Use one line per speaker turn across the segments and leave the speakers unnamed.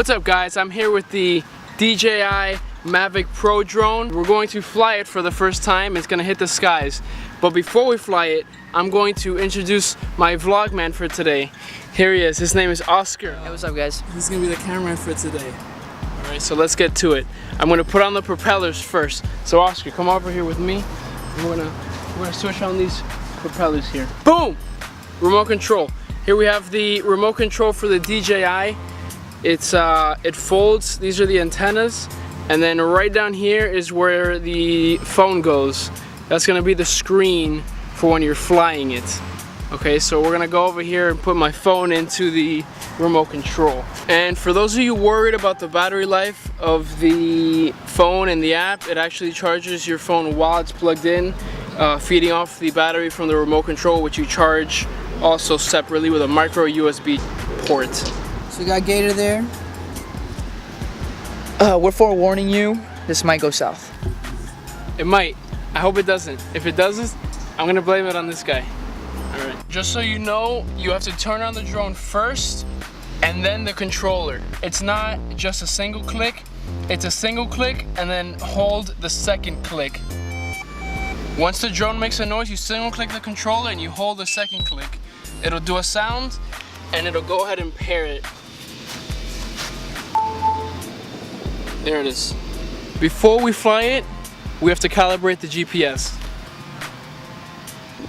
What's up guys, I'm here with the DJI Mavic Pro drone. We're going to fly it for the first time. It's gonna hit the skies. But before we fly it, I'm going to introduce my vlogman for today. Here he is, his name is Oscar.
Hey, what's up guys?
He's gonna be the cameraman for today. Alright, so let's get to it. I'm gonna put on the propellers first. So Oscar, come over here with me. We're gonna switch on these propellers here. Boom! Remote control. Here we have the remote control for the DJI. It folds. These are the antennas, and then right down here is where the phone goes. That's gonna be the screen for when you're flying it. Okay, so we're gonna go over here and put my phone into the remote control. And for those of you worried about the battery life of the phone and the app, it actually charges your phone while it's plugged in, feeding off the battery from the remote control, which you charge also separately with a micro USB port.
So we got Gator there. We're forewarning you, this might go south.
It might. I hope it doesn't. If it doesn't, I'm gonna blame it on this guy. Alright. Just so you know, you have to turn on the drone first and then the controller. It's not just a single click, it's a single click and then hold the second click. Once the drone makes a noise, you single click the controller and you hold the second click. It'll do a sound and it'll go ahead and pair it. There it is. Before we fly it, we have to calibrate the GPS.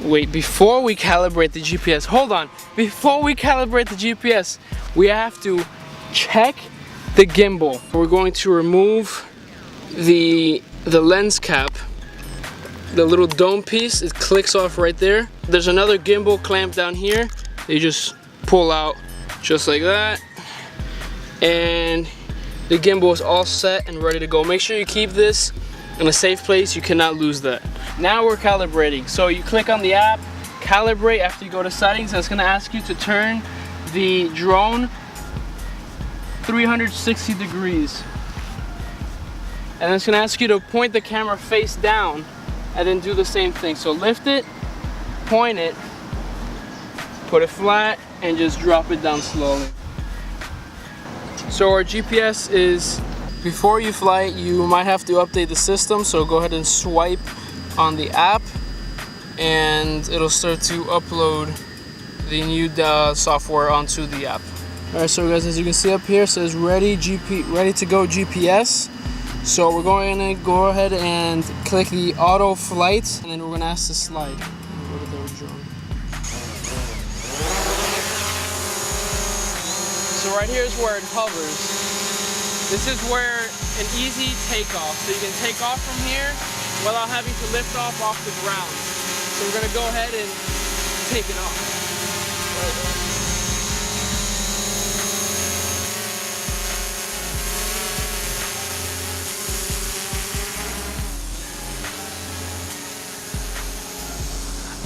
Wait, before we calibrate the GPS, hold on. Before we calibrate the GPS, we have to check the gimbal. We're going to remove the lens cap, the little dome piece. It clicks off right there. There's another gimbal clamp down here. You just pull out just like that. And the gimbal is all set and ready to go. Make sure you keep this in a safe place. You cannot lose that. Now we're calibrating. So you click on the app, calibrate after you go to settings, and it's gonna ask you to turn the drone 360 degrees. And it's gonna ask you to point the camera face down and then do the same thing. So lift it, point it, put it flat, and just drop it down slowly. So our GPS is, before you fly it, you might have to update the system, so go ahead and swipe on the app and it'll start to upload the new software onto the app. Alright, so guys, as you can see up here, it says ready to go GPS. So we're going to go ahead and click the auto flight, and then we're going to ask to slide. Go to the drone. So right here is where it hovers. This is where an easy takeoff. So you can take off from here without having to lift off the ground. So we're gonna go ahead and take it off.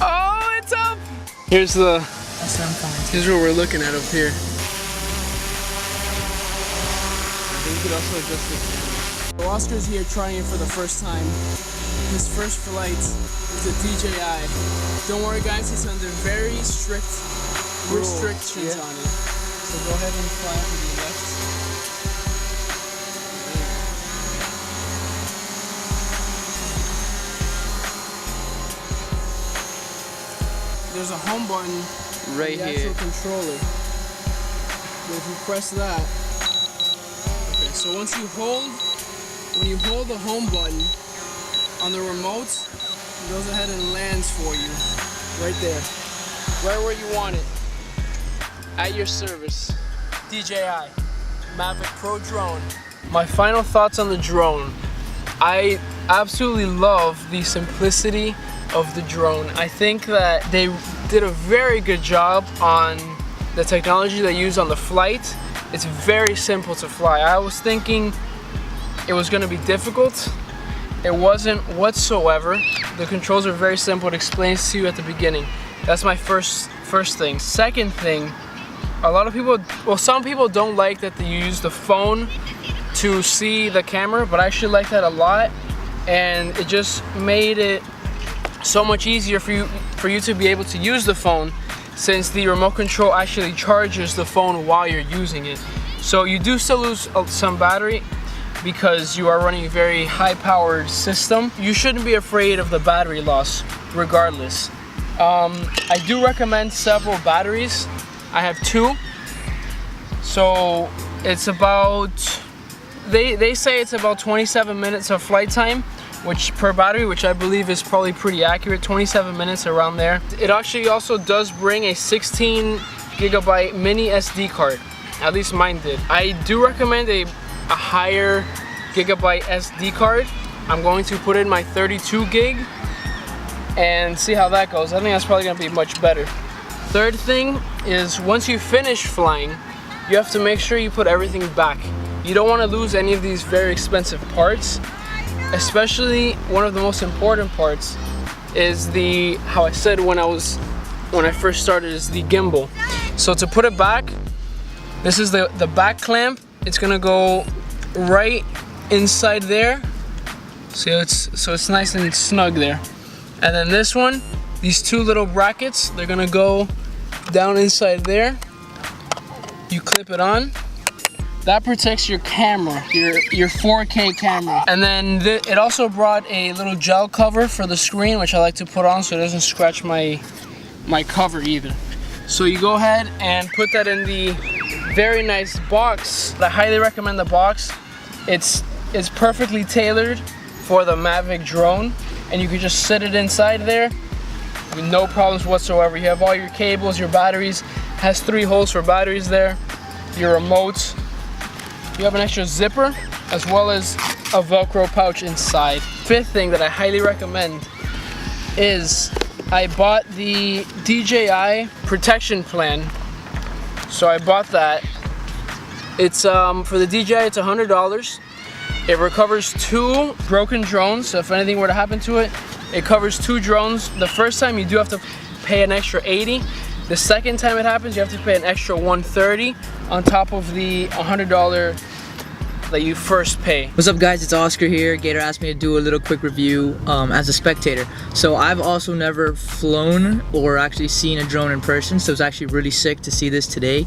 Oh, it's up! Here's what we're looking at up here. You could also adjust the camera. So Oscar's here trying it for the first time. His first flight is a DJI. Don't worry guys, it's under very strict restrictions on it. So go ahead and fly to the left. There's a home button right here. The actual controller. But if you press that, so when you hold the home button on the remote, it goes ahead and lands for you, right there, right where you want it, at your service. DJI Mavic Pro drone. My final thoughts on the drone. I absolutely love the simplicity of the drone. I think that they did a very good job on the technology they use on the flight. It's very simple to fly. I was thinking it was going to be difficult. It wasn't whatsoever. The controls are very simple. It explains to you at the beginning. That's my first thing. Second thing, a lot of people, well, some people don't like that you use the phone to see the camera, but I actually like that a lot. And it just made it so much easier for you to be able to use the phone, since the remote control actually charges the phone while you're using it. So you do still lose some battery because you are running a very high-powered system. You shouldn't be afraid of the battery loss regardless. I do recommend several batteries. I have 2. So it's about, they say it's about 27 minutes of flight time, which per battery, which I believe is probably pretty accurate, 27 minutes around there. It actually also does bring a 16GB mini SD card. At least mine did. I do recommend a higher gigabyte SD card. I'm going to put in my 32 gig and see how that goes. I think that's probably gonna be much better. Third thing is, once you finish flying, you have to make sure you put everything back. You don't want to lose any of these very expensive parts. Especially one of the most important parts is the, how I said when I first started, is the gimbal. So to put it back, this is the back clamp. It's gonna go right inside there. So it's nice and snug there. And then this one, these 2 little brackets, they're gonna go down inside there. You clip it on. That protects your camera, your 4K camera. And then it also brought a little gel cover for the screen, which I like to put on so it doesn't scratch my cover either. So you go ahead and put that in the very nice box. I highly recommend the box. It's perfectly tailored for the Mavic drone, and you can just sit it inside there with no problems whatsoever. You have all your cables, your batteries, has 3 holes for batteries there, your remotes. You have an extra zipper as well as a Velcro pouch inside. 5th thing that I highly recommend is I bought the DJI protection plan. So I bought that. It's for the DJI, it's $100. It recovers 2 broken drones. So if anything were to happen to it, it covers 2 drones. The first time you do have to pay an extra $80. The second time it happens, you have to pay an extra $130 on top of the $100 that you first pay.
What's up guys, it's Oscar here. Gator asked me to do a little quick review as a spectator. So I've also never flown or actually seen a drone in person, so it's actually really sick to see this today.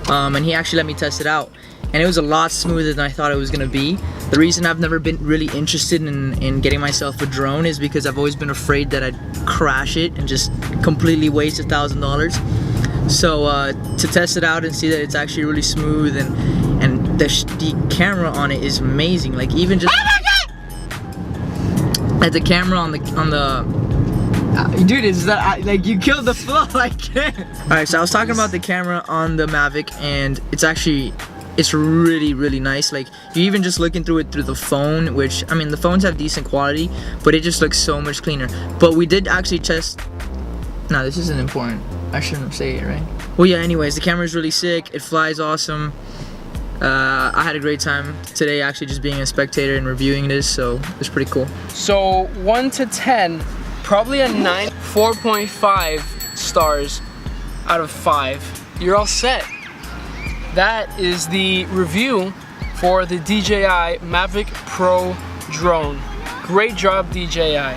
And he actually let me test it out. And it was a lot smoother than I thought it was gonna be. The reason I've never been really interested in getting myself a drone is because I've always been afraid that I'd crash it and just completely waste $1,000. So to test it out and see that it's actually really smooth and the camera on it is amazing. Like even just at the camera on the dude, is that like you killed the flow? I can't. All right, so I was talking about the camera on the Mavic, and it's really nice. Like you even just looking through it through the phone, which I mean the phones have decent quality, but it just looks so much cleaner. But we did actually test. No, this isn't important. I shouldn't say it, right? Well, yeah. Anyways, the camera is really sick. It flies awesome. I had a great time today, actually just being a spectator and reviewing this, so it's pretty cool.
So 1 to 10, probably a 9, 4.5 stars out of 5. You're all set. That is the review for the DJI Mavic Pro drone. Great job, DJI.